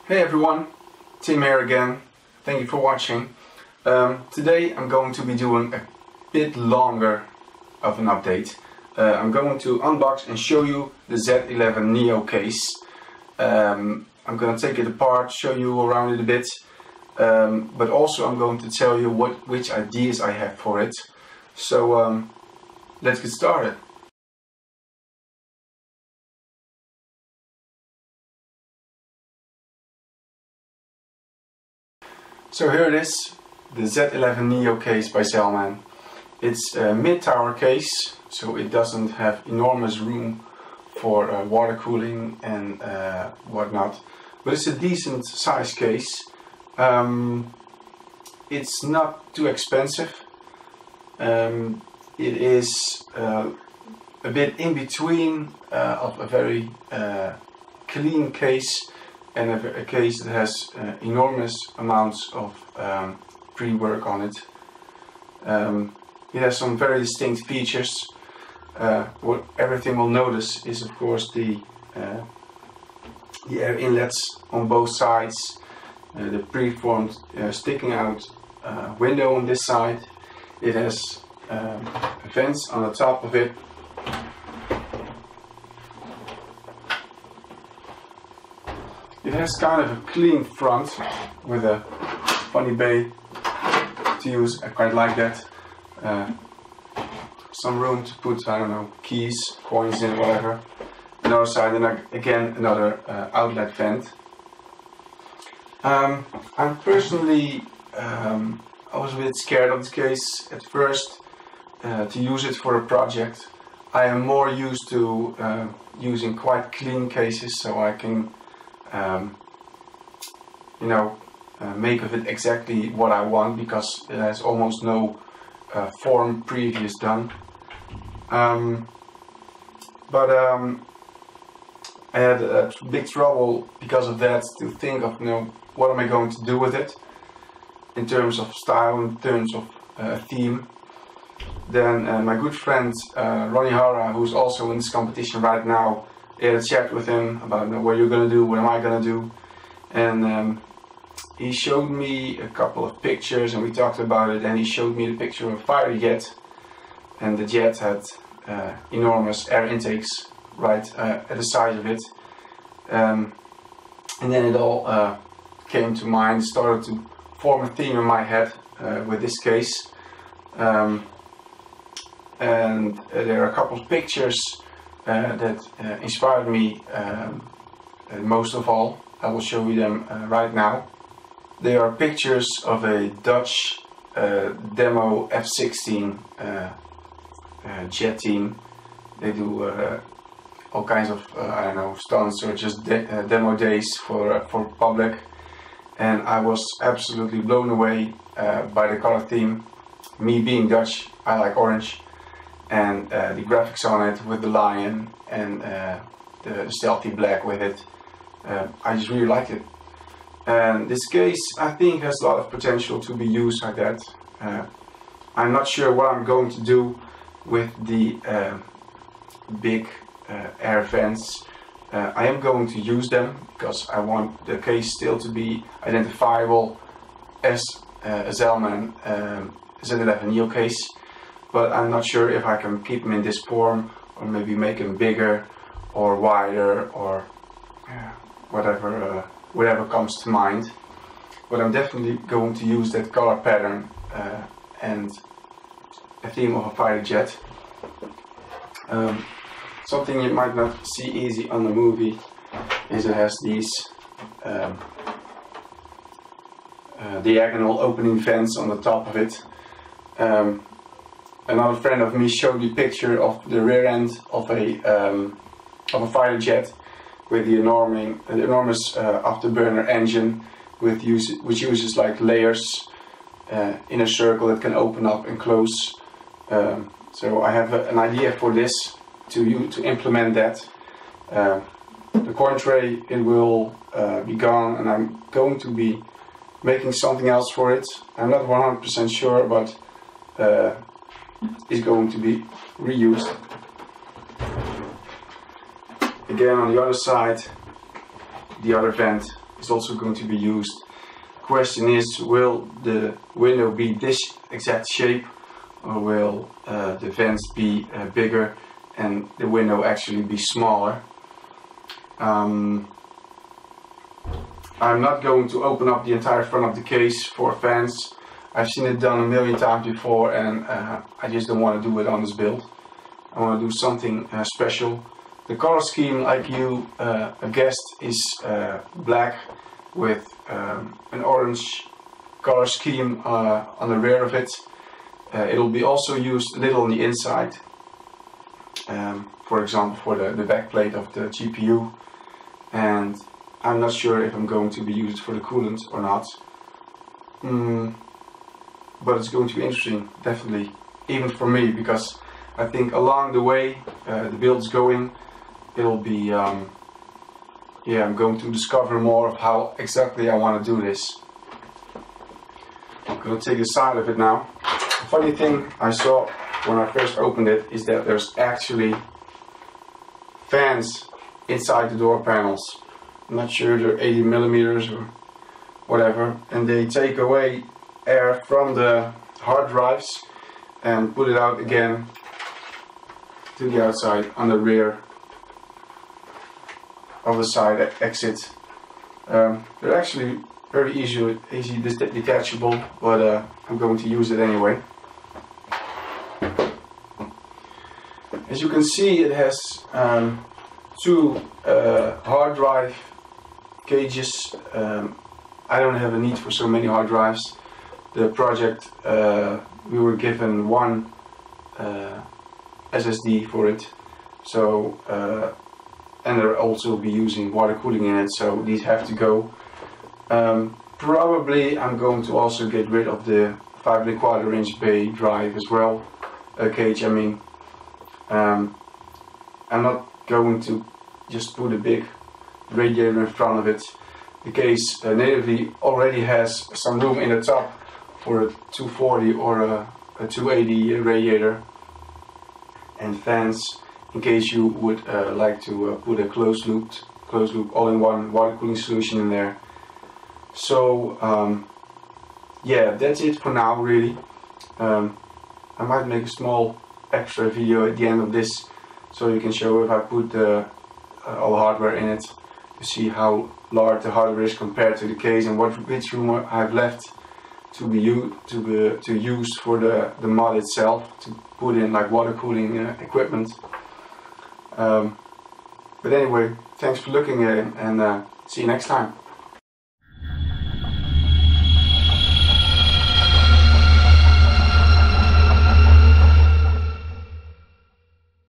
Hey everyone, Tim here again. Thank you for watching. Today I'm going to be doing a bit longer of an update. I'm going to unbox and show you the Z11 NEO case. I'm going to take it apart, show you around it a bit, but also I'm going to tell you which ideas I have for it. So let's get started. So here it is, the Z11 NEO case by Zalman. It's a mid-tower case, so it doesn't have enormous room for water cooling and whatnot, but it's a decent size case. It's not too expensive. It is a bit in between of a very clean case and a case that has enormous amounts of pre-work on it. It has some very distinct features. What everything will notice is, of course, the air inlets on both sides, the preformed sticking out window on this side. It has vents on the top of it. It has kind of a clean front with a funny bay to use. I quite like that. Some room to put, I don't know, keys, coins in, whatever. Another side, and again another outlet vent. I'm personally, I was a bit scared of this case at first to use it for a project. I am more used to using quite clean cases, so I can make of it exactly what I want, because it has almost no form previous done. I had big trouble because of that to think of, what am I going to do with it in terms of style, in terms of theme. Then my good friend Ronnie Hara, who's also in this competition right now, I had a chat with him about what you're going to do, what am I going to do, and he showed me a couple of pictures and we talked about it, and he showed me the picture of a fighter jet, and the jet had enormous air intakes right at the side of it, and then it all came to mind, started to form a theme in my head with this case, and there are a couple of pictures that inspired me most of all. I will show you them right now. They are pictures of a Dutch demo F-16 jet team. They do all kinds of stunts or just demo days for public, and I was absolutely blown away by the color theme. Me being Dutch, I like orange, and the graphics on it with the lion and the stealthy black with it. I just really liked it. And this case, I think, has a lot of potential to be used like that. I'm not sure what I'm going to do with the big air vents. I am going to use them because I want the case still to be identifiable as a Zalman Z11 NEO case, but I'm not sure if I can keep them in this form or maybe make them bigger or wider or whatever comes to mind. But I'm definitely going to use that color pattern and a theme of a fighter jet. Something you might not see easy on the movie is it has these diagonal opening vents on the top of it. Another friend of me showed me a picture of the rear end of a fighter jet with the enormous afterburner engine, which uses like layers in a circle that can open up and close. So I have an idea for this to implement that. The coin tray, it will be gone, and I'm going to be making something else for it. I'm not 100% sure, but it's going to be reused. Again, on the other side, the other vent is also going to be used. Question is, will the window be this exact shape, or will the vents be bigger and the window actually be smaller? I'm not going to open up the entire front of the case for fans. I've seen it done a million times before, and I just don't want to do it on this build. I want to do something special. The color scheme, like you guessed, is black with an orange color scheme on the rear of it. It'll be also used a little on the inside, for example for the back plate of the GPU, and I'm not sure if I'm going to be used for the coolant or not, but it's going to be interesting, definitely, even for me, because I think along the way the build is going, it'll be yeah, I'm going to discover more of how exactly I want to do this. I'm going to take the side of it now. The funny thing I saw when I first opened it is that there's actually fans inside the door panels. I'm not sure, they're 80 millimeters or whatever, and they take away air from the hard drives and put it out again to the outside on the rear of the side exit. They're actually very easy detachable, but I'm going to use it anyway. As you can see, it has two hard drive cages. I don't have a need for so many hard drives. The project, we were given one SSD for it, so and they'll also be using water cooling in it, so these have to go. Probably I'm going to also get rid of the 5 1/4 inch bay drive as well, cage I mean. I'm not going to just put a big radiator in front of it. The case natively already has some room in the top for a 240 or a 280 radiator and fans, in case you would like to put a closed loop all-in-one water cooling solution in there. So yeah, that's it for now, really. I might make a small extra video at the end of this, so you can show if I put all the hardware in it, to see how large the hardware is compared to the case, and which room I've left to use for the mod itself, to put in like water cooling equipment. But anyway, thanks for looking at it, and see you next time.